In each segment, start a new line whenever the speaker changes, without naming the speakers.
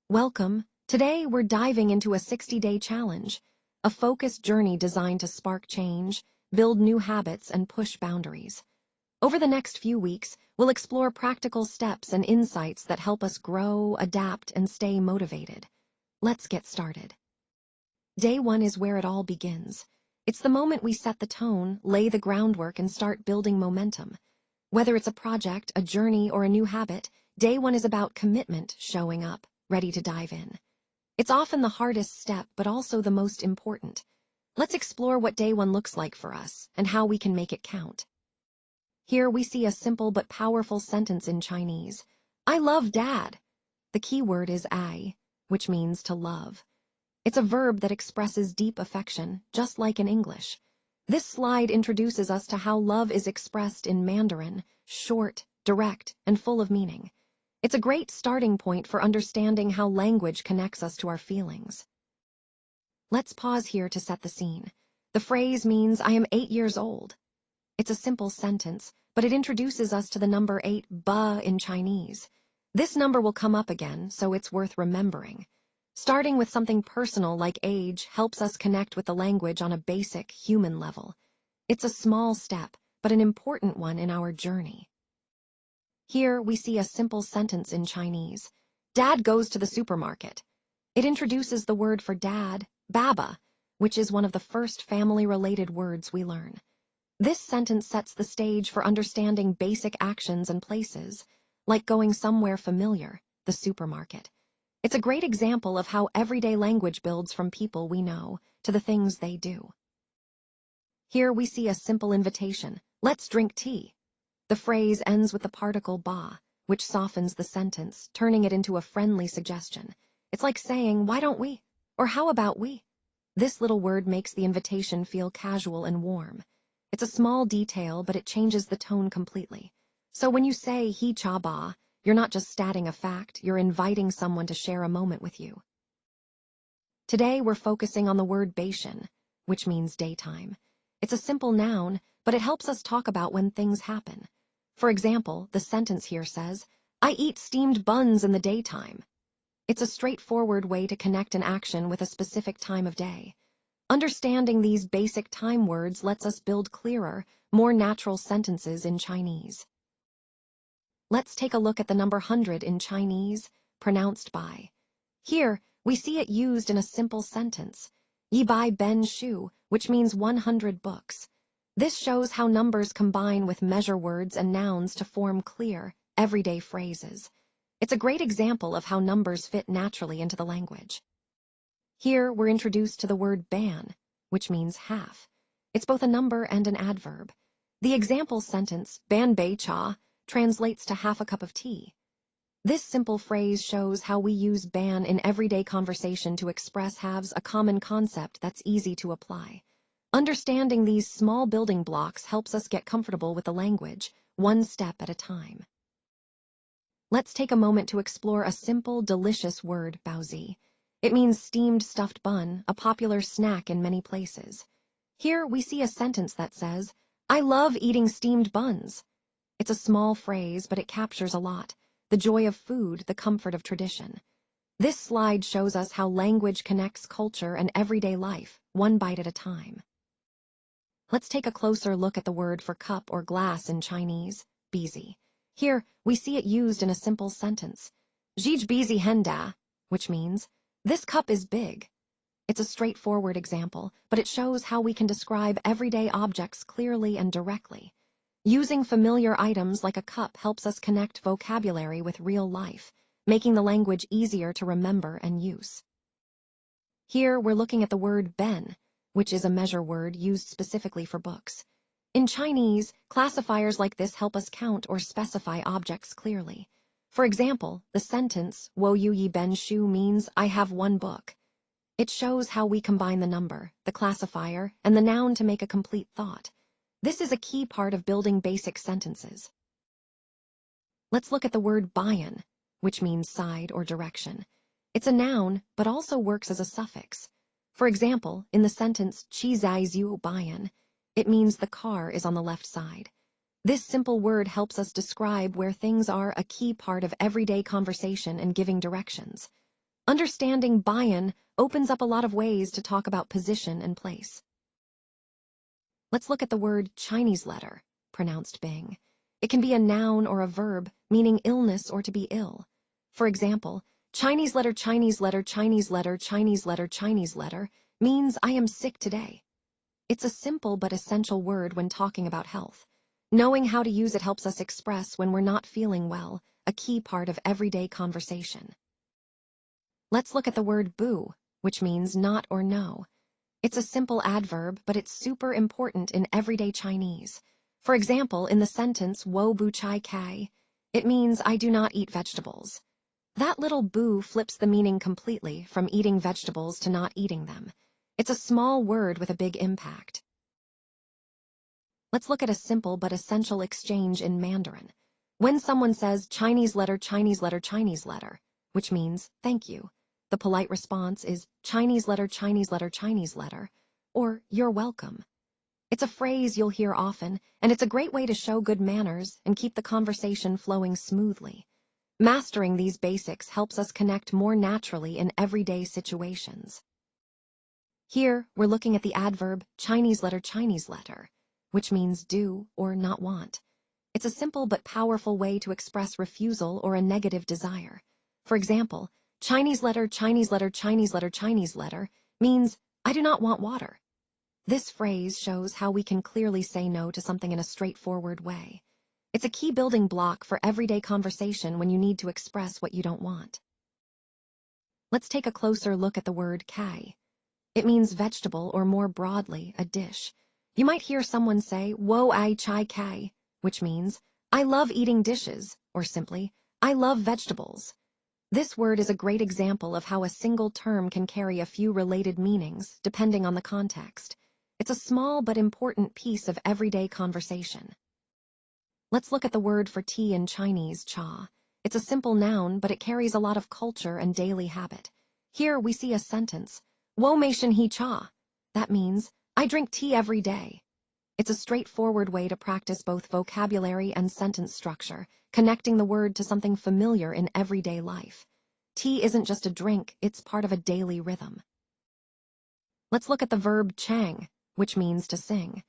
Welcome. Today we're diving into a 60-day challenge, a focused journey designed to spark change, build new habits, and push boundaries. Over the next few weeks, we'll explore practical steps and insights that help us grow, adapt, and stay motivated. Let's get started. Day 1 is where it all begins. It's the moment we set the tone, lay the groundwork, and start building momentum. Whether it's a project, a journey, or a new habit, Day 1 is about commitment, showing up, ready to dive in. It's often the hardest step, but also the most important. Let's explore what Day 1 looks like for us and how we can make it count. Here we see a simple but powerful sentence in Chinese. I love Dad. The key word is ai, which means to love. It's a verb that expresses deep affection, just like in English. This slide introduces us to how love is expressed in Mandarin, short, direct, and full of meaning. It's a great starting point for understanding how language connects us to our feelings. Let's pause here to set the scene. The phrase means I am 8 years old. It's a simple sentence, but it introduces us to the number 8, ba in Chinese. This number will come up again, so it's worth remembering. Starting with something personal like age helps us connect with the language on a basic human level. It's a small step, but an important one in our journey. Here we see a simple sentence in Chinese. Dad goes to the supermarket. It introduces the word for dad, baba, which is one of the first family-related words we learn. This sentence sets the stage for understanding basic actions and places, like going somewhere familiar, the supermarket. It's a great example of how everyday language builds from people we know to the things they do. Here we see a simple invitation. Let's drink tea. The phrase ends with the particle ba, which softens the sentence, turning it into a friendly suggestion. It's like saying, why don't we? Or how about we? This little word makes the invitation feel casual and warm. It's a small detail, but it changes the tone completely. So when you say he cha ba, you're not just stating a fact, you're inviting someone to share a moment with you. Today we're focusing on the word Beishan, which means daytime. It's a simple noun, but it helps us talk about when things happen. For example, the sentence here says, I eat steamed buns in the daytime. It's a straightforward way to connect an action with a specific time of day. Understanding these basic time words lets us build clearer, more natural sentences in Chinese. Let's take a look at the number 100 in Chinese, pronounced by. Here, we see it used in a simple sentence, Yi bai ben shu, which means 100 books. This shows how numbers combine with measure words and nouns to form clear, everyday phrases. It's a great example of how numbers fit naturally into the language. Here, we're introduced to the word ban, which means half. It's both a number and an adverb. The example sentence, ban bei cha, translates to half a cup of tea. This simple phrase shows how we use ban in everyday conversation to express halves, a common concept that's easy to apply. Understanding these small building blocks helps us get comfortable with the language, one step at a time. Let's take a moment to explore a simple, delicious word, baozi. It means steamed stuffed bun, a popular snack in many places. Here we see a sentence that says, I love eating steamed buns. It's a small phrase, but it captures a lot. The joy of food, the comfort of tradition. This slide shows us how language connects culture and everyday life, one bite at a time. Let's take a closer look at the word for cup or glass in Chinese, bizi. Here, we see it used in a simple sentence, Zij bizi henda, which means, this cup is big. It's a straightforward example, but it shows how we can describe everyday objects clearly and directly. Using familiar items like a cup helps us connect vocabulary with real life, making the language easier to remember and use. Here, we're looking at the word ben, which is a measure word used specifically for books. In Chinese, classifiers like this help us count or specify objects clearly. For example, the sentence, Wo yu yi ben shu means I have one book. It shows how we combine the number, the classifier, and the noun to make a complete thought. This is a key part of building basic sentences. Let's look at the word bayan, which means side or direction. It's a noun, but also works as a suffix. For example, in the sentence, Qi zai ziu bayan, it means the car is on the left side. This simple word helps us describe where things are, a key part of everyday conversation and giving directions. Understanding Bayan opens up a lot of ways to talk about position and place. Let's look at the word Chinese letter, pronounced Bing. It can be a noun or a verb, meaning illness or to be ill. For example, Chinese letter, Chinese letter, Chinese letter, Chinese letter, Chinese letter means I am sick today. It's a simple but essential word when talking about health. Knowing how to use it helps us express when we're not feeling well, a key part of everyday conversation. Let's look at the word bu, which means not or no. It's a simple adverb, but it's super important in everyday Chinese. For example, in the sentence, wo bu chai kai, it means I do not eat vegetables. That little bu flips the meaning completely from eating vegetables to not eating them. It's a small word with a big impact. Let's look at a simple but essential exchange in Mandarin. When someone says Chinese letter, Chinese letter, Chinese letter, which means thank you, the polite response is Chinese letter, Chinese letter, Chinese letter, or you're welcome. It's a phrase you'll hear often, and it's a great way to show good manners and keep the conversation flowing smoothly. Mastering these basics helps us connect more naturally in everyday situations. Here, we're looking at the adverb Chinese letter, which means do or not want. It's a simple but powerful way to express refusal or a negative desire. For example, Chinese letter, Chinese letter, Chinese letter, Chinese letter means I do not want water. This phrase shows how we can clearly say no to something in a straightforward way. It's a key building block for everyday conversation when you need to express what you don't want. Let's take a closer look at the word kai. It means vegetable or more broadly, a dish. You might hear someone say, wo ai chai kai, which means I love eating dishes, or simply, I love vegetables. This word is a great example of how a single term can carry a few related meanings, depending on the context. It's a small but important piece of everyday conversation. Let's look at the word for tea in Chinese, cha. It's a simple noun, but it carries a lot of culture and daily habit. Here we see a sentence, wo mei shen he cha. That means, I drink tea every day. It's a straightforward way to practice both vocabulary and sentence structure, connecting the word to something familiar in everyday life. Tea isn't just a drink, it's part of a daily rhythm. Let's look at the verb chang, which means to sing.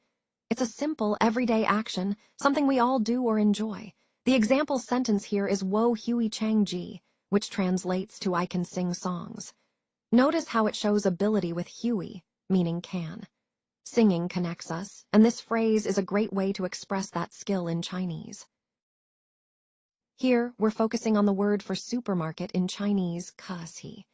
It's a simple, everyday action, something we all do or enjoy. The example sentence here is wo hui chang ji, which translates to I can sing songs. Notice how it shows ability with hui, meaning can. Singing connects us, and this phrase is a great way to express that skill in Chinese. Here, we're focusing on the word for supermarket in Chinese, kasi.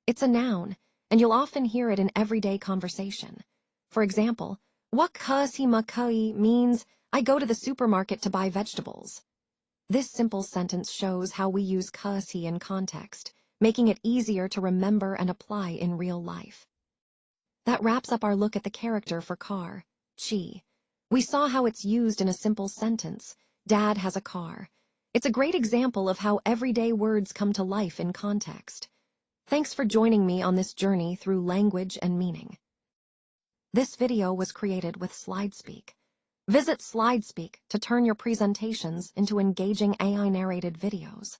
It's a noun, and you'll often hear it in everyday conversation. For example, what kasi ma kai means I go to the supermarket to buy vegetables. This simple sentence shows how we use kasi in context, making it easier to remember and apply in real life. That wraps up our look at the character for car, chi. We saw how it's used in a simple sentence, Dad has a car. It's a great example of how everyday words come to life in context. Thanks for joining me on this journey through language and meaning. This video was created with SlideSpeak. Visit SlideSpeak to turn your presentations into engaging AI-narrated videos.